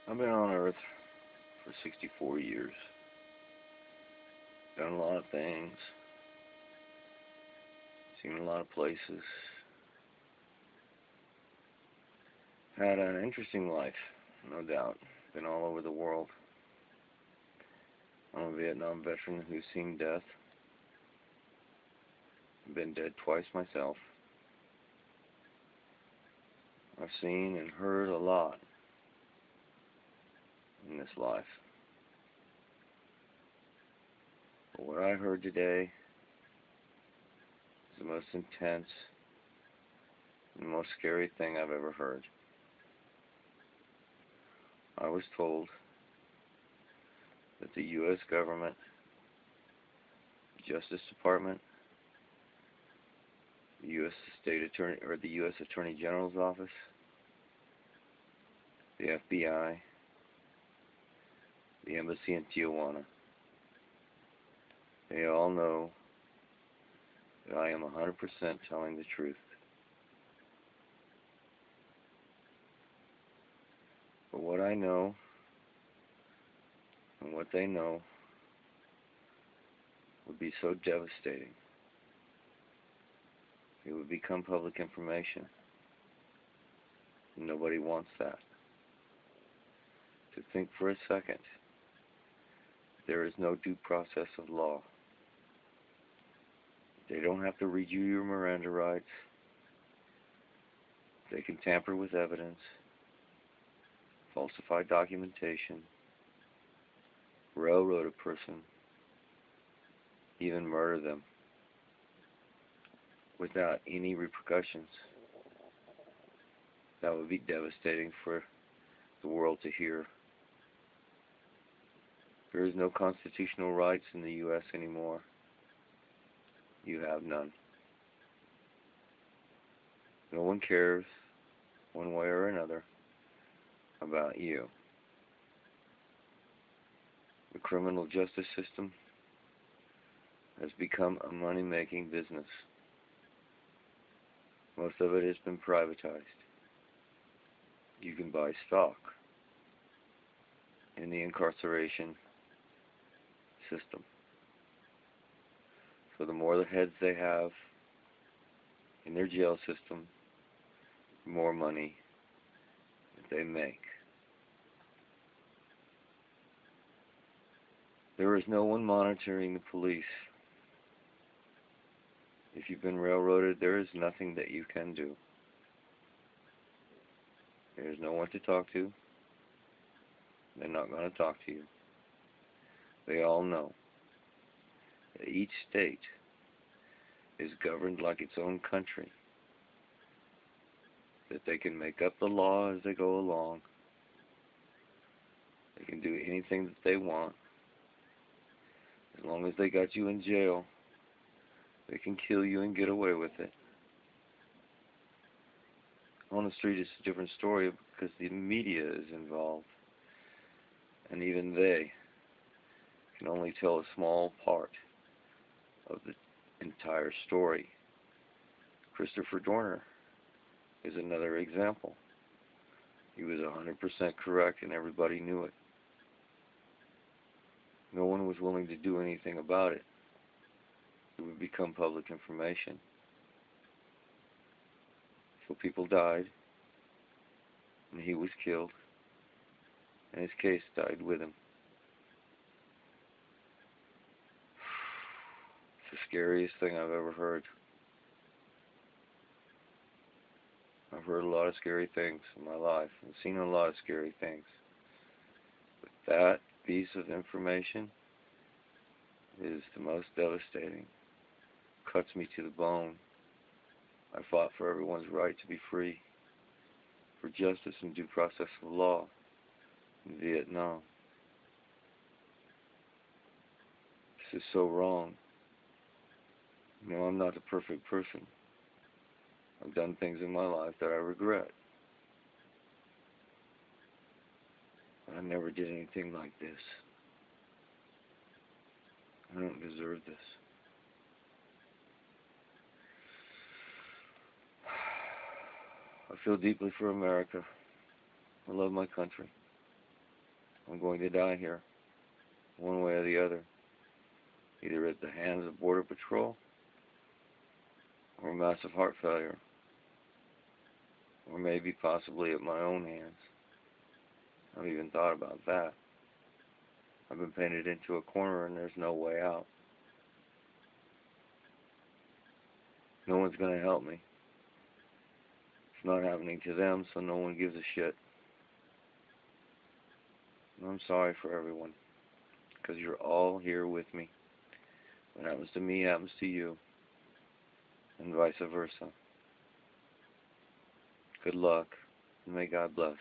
I've been on Earth for 64 years. Done a lot of things. Seen a lot of places. Had an interesting life, no doubt. Been all over the world. I'm a Vietnam veteran who's seen death. Been dead twice myself. I've seen and heard a lot in this life. But what I heard today is the most intense and the most scary thing I've ever heard. I was told that the U.S. government, the Justice Department, the U.S. State Attorney or the U.S. Attorney General's office, the FBI, the embassy in Tijuana, they all know that I am 100% telling the truth. But what I know and what they know would be so devastating. It would become public information. Nobody wants that. To think for a second, there is no due process of law. They don't have to read you your Miranda rights. They can tamper with evidence, falsify documentation, railroad a person, even murder them without any repercussions. That would be devastating for the world to hear. There is no constitutional rights in the U.S. anymore. You have none. No one cares, one way or another, about you. The criminal justice system has become a money-making business. Most of it has been privatized. You can buy stock in the incarceration system. So the more the heads they have in their jail system, the more money that they make. There is no one monitoring the police. If you've been railroaded, there is nothing that you can do. There's no one to talk to. They're not going to talk to you. They all know that each state is governed like its own country, that they can make up the law as they go along. They can do anything that they want. As long as they got you in jail, they can kill you and get away with it. On the street, it's a different story because the media is involved. And even they can only tell a small part of the entire story. Christopher Dorner is another example. He was 100% correct and everybody knew it. No one was willing to do anything about it. It would become public information. So people died, and he was killed, and his case died with him. It's the scariest thing I've ever heard. I've heard a lot of scary things in my life, and seen a lot of scary things. But that piece of information is the most devastating. Cuts me to the bone. I fought for everyone's right to be free, for justice and due process of law in Vietnam. This is so wrong. You know, I'm not a perfect person. I've done things in my life that I regret. But I never did anything like this. I don't deserve this. I feel deeply for America. I love my country. I'm going to die here, one way or the other, either at the hands of Border Patrol, or massive heart failure, or maybe possibly at my own hands. I haven't even thought about that. I've been painted into a corner and there's no way out. No one's going to help me. It's not happening to them, so no one gives a shit. And I'm sorry for everyone, because you're all here with me. What happens to me happens to you, and vice versa. Good luck, and may God bless.